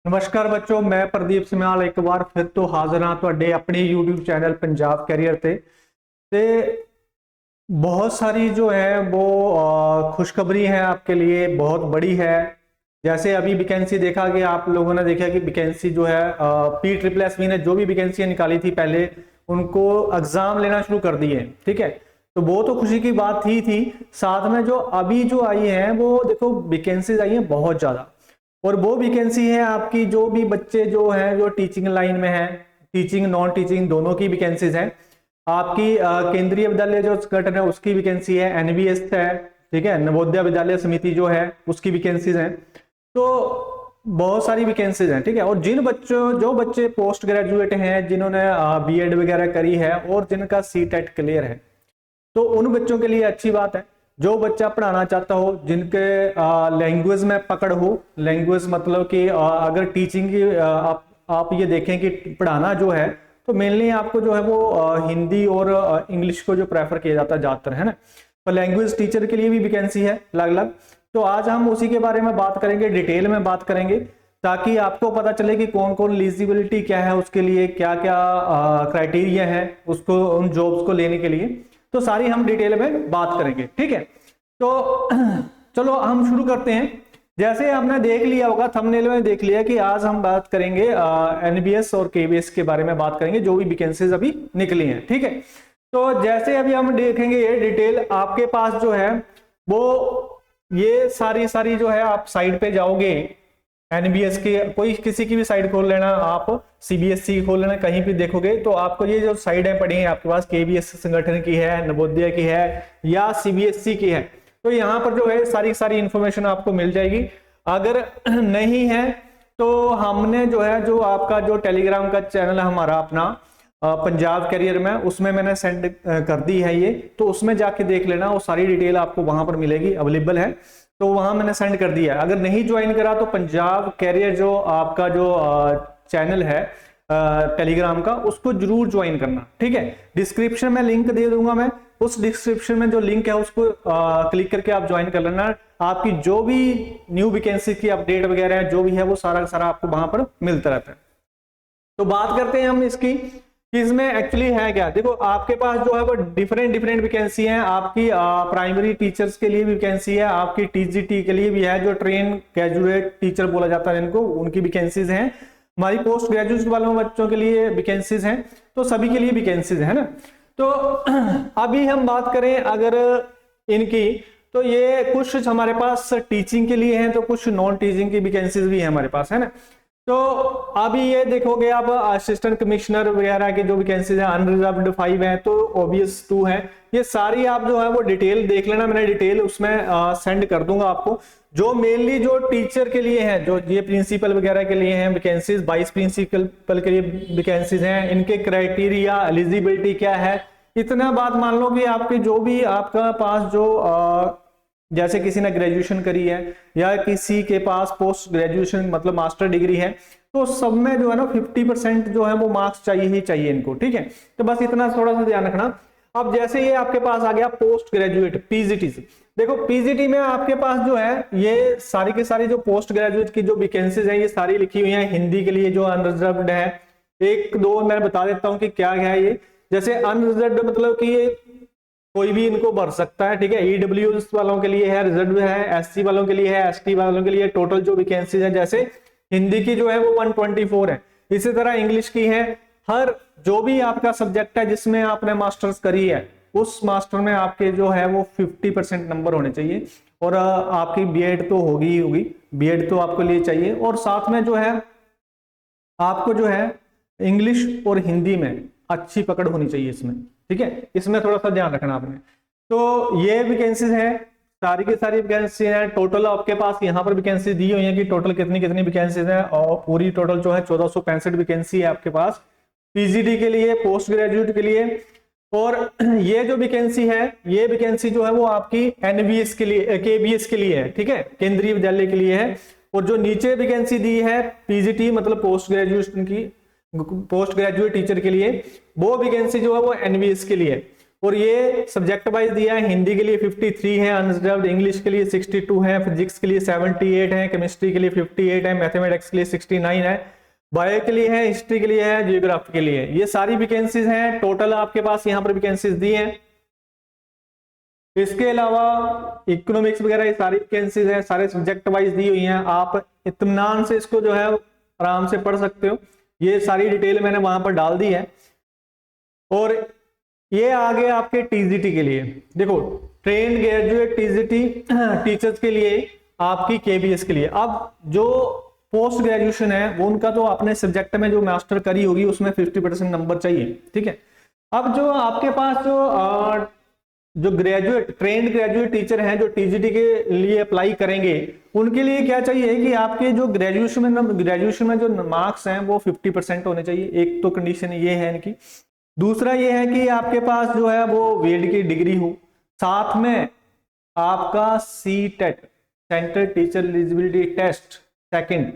नमस्कार बच्चों, मैं प्रदीप समयाल एक बार फिर तो हाजिर हाँ ਤੁਹਾਡੇ अपने YouTube चैनल पंजाब कैरियर ते बहुत सारी जो है वो खुशखबरी है आपके लिए, बहुत बड़ी है। जैसे अभी वैकेंसी देखा कि आप लोगों ने देखा कि वैकेंसी जो है PSSB ने जो भी वैकेंसी निकाली थी पहले उनको एग्जाम लेना शुरू कर दिए। ठीक है, तो वो तो खुशी की बात थी। साथ में जो अभी जो आई है वो देखो वैकेंसीज आई है बहुत ज्यादा, और वो वैकेंसी है आपकी जो भी बच्चे जो हैं जो टीचिंग लाइन में हैं, टीचिंग नॉन टीचिंग दोनों की वैकेंसीज हैं। आपकी केंद्रीय विद्यालय जो संगठन है उसकी वैकेंसी है, NVS है, ठीक है, नवोदय विद्यालय समिति जो है उसकी वैकेंसीज हैं। तो बहुत सारी वैकेंसीज हैं, ठीक है। और जिन बच्चों जो बच्चे पोस्ट ग्रेजुएट हैं, जिन्होंने B.Ed वगैरह करी है और जिनका CTET क्लियर है, तो उन बच्चों के लिए अच्छी बात है। जो बच्चा पढ़ाना चाहता हो, जिनके लैंग्वेज में पकड़ हो, लैंग्वेज मतलब कि अगर टीचिंग की आप ये देखें कि पढ़ाना जो है तो मेनली आपको जो है वो हिंदी और इंग्लिश को जो प्रेफर किया जाता है ज्यादातर, है ना। तो लैंग्वेज टीचर के लिए भी वैकेंसी है अलग अलग। तो आज हम उसी के बारे में बात करेंगे, डिटेल में बात करेंगे, ताकि आपको पता चले कि कौन कौन एलिजिबिलिटी क्या है, उसके लिए क्या क्या क्राइटेरिया है उसको उन जॉब्स को लेने के लिए। तो सारी हम डिटेल में बात करेंगे, ठीक है। तो चलो हम शुरू करते हैं। जैसे आपने देख लिया होगा, थंबनेल में देख लिया कि आज हम बात करेंगे NBS और KBS के बारे में बात करेंगे, जो भी वैकेंसीज अभी निकली हैं, ठीक है। तो जैसे अभी हम देखेंगे ये डिटेल आपके पास जो है वो ये सारी जो है, आप साइट पे जाओगे NBS के, कोई किसी की भी साइट खोल लेना, आप CBSE खोल लेना, कहीं भी देखोगे तो आपको ये जो साइट है पड़ी है आपके पास, KBS संगठन की है, नवोदय की है या CBSE की है, तो यहाँ पर जो है सारी इंफॉर्मेशन आपको मिल जाएगी। अगर नहीं है तो हमने जो है जो आपका जो टेलीग्राम का चैनल है हमारा अपना पंजाब कैरियर में, उसमें मैंने सेंड कर दी है ये, तो उसमें जाके देख लेना, वो सारी डिटेल आपको वहां पर मिलेगी, अवेलेबल है। तो वहां मैंने सेंड कर दिया है। अगर नहीं ज्वाइन करा तो पंजाब कैरियर जो आपका जो चैनल है टेलीग्राम का, उसको जरूर ज्वाइन करना, ठीक है। डिस्क्रिप्शन में लिंक दे दूंगा मैं, उस डिस्क्रिप्शन में जो लिंक है उसको क्लिक करके आप ज्वाइन कर लेना। आपकी जो भी न्यू वैकेंसी की अपडेट वगैरह है जो भी है वो सारा आपको वहां पर मिलता रहता है। तो बात करते हैं हम इसकी, इसमें एक्चुअली है क्या। देखो आपके पास जो है वो डिफरेंट वैकेंसी है। आपकी प्राइमरी टीचर्स के लिए भी वैकेंसी है, आपकी TGT के लिए भी है, जो ट्रेन ग्रेजुएट टीचर बोला जाता है इनको, उनकी वैकेंसीज हैं। हमारी पोस्ट ग्रेजुएट वालों बच्चों के लिए वैकेंसीज हैं, तो सभी के लिए वैकेंसीज है ना। तो अभी हम बात करें अगर इनकी, तो ये कुछ हमारे पास टीचिंग के लिए हैं, तो कुछ नॉन टीचिंग की वैकेंसीज भी है हमारे पास, है ना। तो अभी ये देखोगे आप असिस्टेंट कमिश्नर वगैरह की जो वैकेंसीज है, अनरिजर्व्ड 5 है, तो ओबीएस 2 है। ये सारी आप जो है वो डिटेल देख लेना, मैंने डिटेल उसमें सेंड कर दूंगा आपको। जो मेनली जो टीचर के लिए है, जो ये प्रिंसिपल वगैरह के लिए हैं वैकेंसीज, 22 प्रिंसिपल के लिए वैकेंसीज हैं। इनके क्राइटेरिया, एलिजिबिलिटी क्या है, इतना बात मान लो कि आपके जो भी आपका पास जो जैसे किसी ने ग्रेजुएशन करी है या किसी के पास पोस्ट ग्रेजुएशन मतलब मास्टर डिग्री है, तो सब में जो है ना 50% जो है वो मार्क्स चाहिए ही चाहिए इनको, ठीक है। तो बस इतना थोड़ा सा ध्यान रखना। अब जैसे ये आपके पास आ गया पोस्ट ग्रेजुएट PGT, देखो PGT में आपके पास जो है ये सारी की सारी जो पोस्ट ग्रेजुएट की जो वैकेंसीज है ये सारी लिखी हुई है। हिंदी के लिए जो अनरिजर्व्ड है, एक दो मैं बता देता हूँ कि क्या है ये। जैसे अनरिजर्व्ड मतलब कि ये कोई भी इनको भर सकता है, ठीक है। EWS वालों के लिए है, रिजर्व है, SC वालों के लिए है, ST वालों के लिए। टोटल जो वैकेंसीज है, जैसे हिंदी की जो है वो 124 है, इसी तरह इंग्लिश की है। हर जो भी आपका सब्जेक्ट है जिसमें आपने मास्टर्स करी है, उस मास्टर में आपके जो है वो 50% नंबर होने चाहिए। और आपकी B.Ed तो होगी ही होगी, B.Ed तो आपके लिए चाहिए। और साथ में जो है आपको जो है इंग्लिश और हिंदी में अच्छी पकड़ होनी चाहिए इसमें, ठीक है। इसमें थोड़ा सा ध्यान रखना आपने। तो ये वैकेंसीज है, सारी की सारी वैकेंसी है। टोटल आपके पास यहाँ पर वैकेंसी दी हुई है कि टोटल कितनी कितनी वैकेंसीज है, और पूरी टोटल जो है 1465 वैकेंसी है आपके पास PGT के लिए, पोस्ट ग्रेजुएट के लिए। और ये जो वैकेंसी है, ये वैकेंसी जो है वो आपकी NBS के लिए, KBS के लिए है, ठीक है, केंद्रीय विद्यालय के लिए है। और जो नीचे वैकेंसी दी है PGT मतलब पोस्ट ग्रेजुएशन की, पोस्ट ग्रेजुएट टीचर के लिए, वो वैकेंसी जो है वो NBS के लिए। और ये सब्जेक्ट वाइज दिया है, हिंदी के लिए 53 है अनरिजर्व्ड, इंग्लिश के लिए 62 है, फिजिक्स के लिए 78 है, केमिस्ट्री के लिए 58 है, मैथमेटिक्स के लिए 69 है, बायो के लिए है, हिस्ट्री के लिए है, जियोग्राफी के लिए है। ये सारी वैकेंसीज हैं, टोटल आपके पास यहाँ पर वैकेंसीज दी हैं। इसके अलावा इकोनॉमिक्स वगैरह ये सारी वैकेंसीज हैं, सारे सब्जेक्ट वाइज दी हुई हैं। आप इत्मीनान से इसको जो है आराम से पढ़ सकते हो, ये सारी डिटेल मैंने वहां पर डाल दी है। और ये आगे आपके टीजीटी के लिए, देखो ट्रेन ग्रेजुएट टीजीटी टीचर्स के लिए, आपकी केबीएस के लिए। अब जो पोस्ट ग्रेजुएशन है वो उनका तो अपने सब्जेक्ट में जो मास्टर करी होगी उसमें 50% नंबर चाहिए, ठीक है। अब जो आपके पास जो ग्रेजुएट ट्रेंड ग्रेजुएट टीचर हैं जो टीजीटी के लिए अप्लाई करेंगे, उनके लिए क्या चाहिए कि आपके जो ग्रेजुएशन में जो मार्क्स हैं वो 50% होने चाहिए। एक तो कंडीशन ये है इनकी। दूसरा ये है कि आपके पास जो है वो बीएड की डिग्री हो, साथ में आपका CTET central teacher eligibility test second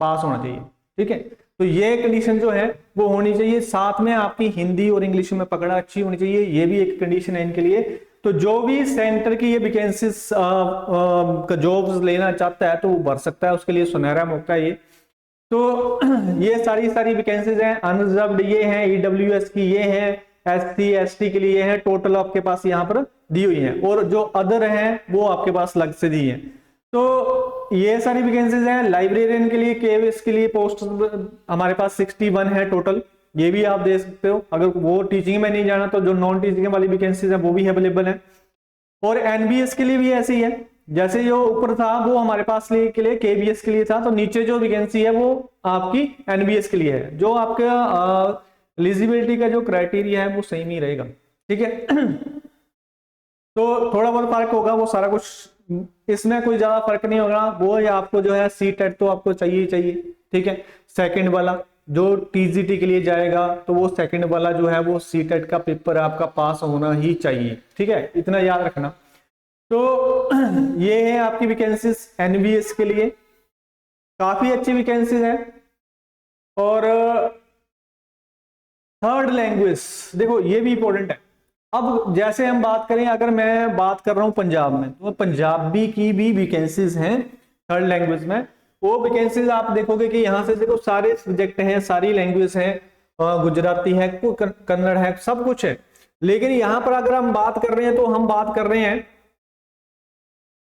pass होना चाहिए, ठीक है। तो ये कंडीशन जो है वो होनी चाहिए। साथ में आपकी हिंदी और इंग्लिश में पकड़ा अच्छी होनी चाहिए, ये भी एक कंडीशन है इनके लिए। तो जो भी सेंटर की ये वैकेंसीज का जॉब्स लेना चाहता है तो वो भर सकता है, उसके लिए सुनहरा मौका है ये। तो ये सारी वैकेंसीज हैं। अनरिजर्व्ड ये है, ईडब्ल्यूएस की ये है, एससी एसटी के लिए है, टोटल आपके पास यहाँ पर दी हुई है। और जो अदर है वो आपके पास अलग से दी है। तो ये सारी वैकेंसीज हैं। लाइब्रेरियन के लिए केवीएस के लिए पोस्ट हमारे पास 61 है टोटल, ये भी आप दे सकते हो। अगर वो टीचिंग में नहीं जाना तो जो नॉन टीचिंग वाली वैकेंसीज है वो भी अवेलेबल है। और एनबीएस के लिए भी ऐसे ही है, जैसे जो ऊपर था वो हमारे पास के लिए केबीएस के लिए था, तो नीचे जो वैकेंसी है वो आपकी एनबीएस के लिए है। जो आपका एलिजिबिलिटी का जो क्राइटेरिया है वो सेम ही रहेगा, ठीक है। तो थोड़ा बहुत फर्क होगा, वो सारा कुछ इसमें कोई ज्यादा फर्क नहीं होगा। वो या आपको जो है सीटेट तो आपको चाहिए ही चाहिए, ठीक है। सेकंड वाला जो टीजीटी के लिए जाएगा तो वो सेकंड वाला जो है वो सीटेट का पेपर आपका पास होना ही चाहिए, ठीक है, इतना याद रखना। तो ये है आपकी वैकेंसीज एनबीएस के लिए, काफी अच्छी वैकेंसीज है। और थर्ड लैंग्वेज, देखो ये भी इंपॉर्टेंट है। अब जैसे हम बात करें, अगर मैं बात कर रहा हूं पंजाब में, तो पंजाबी की भी वैकेंसीज हैं थर्ड लैंग्वेज में। वो वैकेंसीज आप देखोगे कि यहाँ से देखो सारे सब्जेक्ट हैं, सारी लैंग्वेज है, गुजराती है, कन्नड़ है, सब कुछ है। लेकिन यहाँ पर अगर हम बात कर रहे हैं तो हम बात कर रहे हैं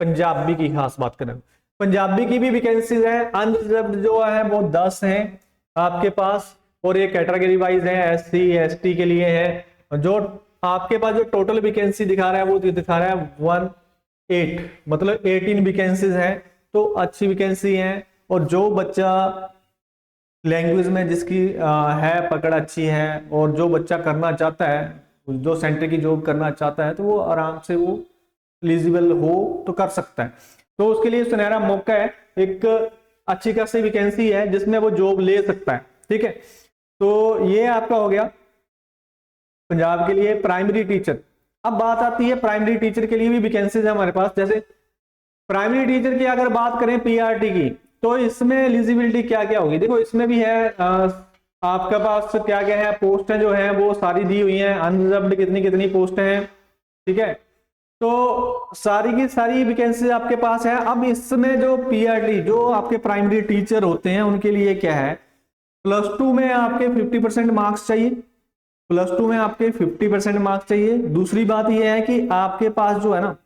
पंजाबी की, खास बात करें पंजाबी की भी वैकेंसीज है। अनरिजर्व्ड जो है वो 10 है आपके पास, और ये कैटेगरी वाइज है, एससी एसटी के लिए है। जो आपके पास जो टोटल वैकेंसी दिखा रहा है वो दिखा रहा है 18, मतलब 18 वैकेंसीज है, तो अच्छी वैकेंसी है। और जो बच्चा लैंग्वेज में जिसकी है पकड़ अच्छी है, और जो बच्चा करना चाहता है, जो सेंटर की जॉब करना चाहता है, तो वो आराम से वो एलिजिबल हो तो कर सकता है। तो उसके लिए सुनहरा मौका है, एक अच्छी खासी वैकेंसी है जिसमें वो जॉब ले सकता है, ठीक है। तो ये आपका हो गया पंजाब के लिए प्राइमरी टीचर। अब बात आती है प्राइमरी टीचर के लिए भी वैकेंसीज है हमारे पास। जैसे प्राइमरी टीचर की अगर बात करें पीआरटी की, तो इसमें एलिजिबिलिटी क्या क्या होगी, देखो इसमें भी है आपके पास क्या क्या है, पोस्टें जो है वो सारी दी हुई हैं, अनरिजर्व्ड कितनी कितनी पोस्टें हैं, ठीक है। तो सारी की सारी वैकेंसी आपके पास है। अब इसमें जो पीआरटी जो आपके प्राइमरी टीचर होते हैं उनके लिए क्या है, +2 में आपके 50% मार्क्स चाहिए, +2 में आपके 50% मार्क्स चाहिए। दूसरी बात यह है कि आपके पास जो है ना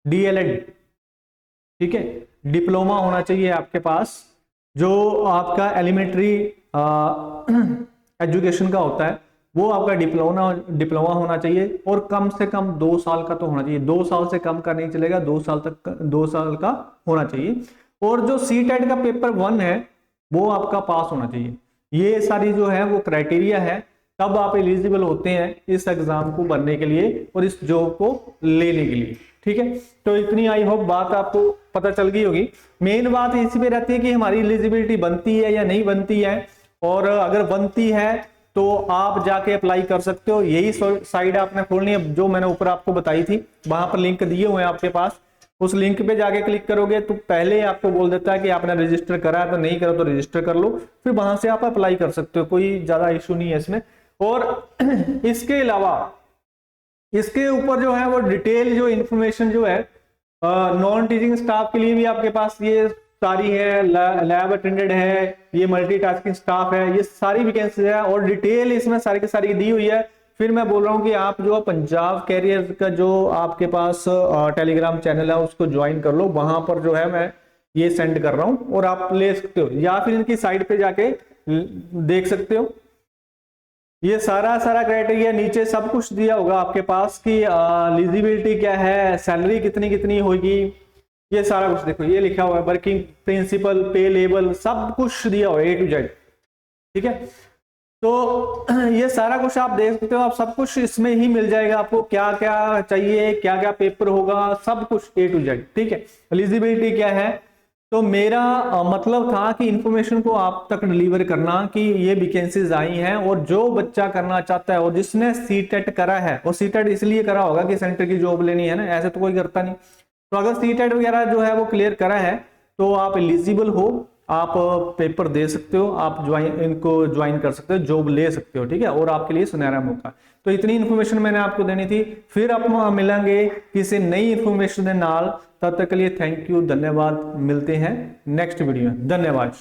डीएलएड, ठीक है, डिप्लोमा होना चाहिए आपके पास, जो आपका एलिमेंट्री एजुकेशन का होता है वो आपका डिप्लोमा होना चाहिए। और कम से कम 2 साल का तो होना चाहिए, 2 साल से कम का नहीं चलेगा, 2 साल का होना चाहिए। और जो सीटेट का पेपर 1 है वो आपका पास होना चाहिए। ये सारी जो है वो क्राइटेरिया है, तब आप एलिजिबल होते हैं इस एग्जाम को भरने के लिए और इस जॉब को लेने के लिए, ठीक है। तो इतनी आई होप बात आपको पता चल गई होगी। मेन बात इसी पे रहती है कि हमारी एलिजिबिलिटी बनती है या नहीं बनती है, और अगर बनती है तो आप जाके अप्लाई कर सकते हो। यही साइड आपने खोलनी है जो मैंने ऊपर आपको बताई थी, वहां पर लिंक दिए हुए हैं आपके पास। उस लिंक पे जाके क्लिक करोगे तो पहले आपको बोल देता है कि आपने रजिस्टर करा है, तो नहीं करा तो रजिस्टर कर लो, फिर वहां से आप अप्लाई कर सकते हो, कोई ज्यादा इशू नहीं है इसमें। और इसके अलावा इसके ऊपर जो है वो डिटेल जो इंफॉर्मेशन जो है नॉन टीचिंग स्टाफ के लिए भी आपके पास ये सारी है, लैब अटेंडेंट है, ये मल्टीटास्किंग स्टाफ है, ये सारी वैकेंसी है और डिटेल इसमें सारी की सारी दी हुई है। फिर मैं बोल रहा हूँ कि आप जो पंजाब कैरियर का जो आपके पास टेलीग्राम चैनल है उसको ज्वाइन कर लो, वहां पर जो है मैं ये सेंड कर रहा हूँ और आप ले सकते हो, या फिर इनकी साइट पे जाके देख सकते हो। ये सारा क्राइटेरिया नीचे सब कुछ दिया होगा आपके पास कि एलिजिबिलिटी क्या है, सैलरी कितनी कितनी होगी, ये सारा कुछ देखो ये लिखा हुआ है, वर्किंग प्रिंसिपल, पे लेवल, सब कुछ दिया हुआ है A to Z। ठीक है, तो ये सारा कुछ आप देख सकते हो, आप सब कुछ इसमें ही मिल जाएगा आपको, क्या क्या चाहिए, क्या क्या पेपर होगा, सब कुछ A to Z। ठीक है, एलिजिबिलिटी क्या है, तो मेरा मतलब था कि इंफॉर्मेशन को आप तक डिलीवर करना कि ये वैकेंसीज आई हैं, और जो बच्चा करना चाहता है और जिसने सीटेट करा है, और सीटेट इसलिए करा होगा कि सेंटर की जॉब लेनी है ना, ऐसे तो कोई करता नहीं। तो अगर सीटेट वगैरह जो है वो क्लियर करा है तो आप एलिजिबल हो, आप पेपर दे सकते हो, आप इनको ज्वाइन कर सकते हो, जॉब ले सकते हो। ठीक है, और आपके लिए सुनहरा मौका। तो इतनी इन्फॉर्मेशन मैंने आपको देनी थी। फिर आप मिलेंगे किसी नई इन्फॉर्मेशन के नाल, तब तक के लिए थैंक यू, धन्यवाद। मिलते हैं नेक्स्ट वीडियो में, धन्यवाद।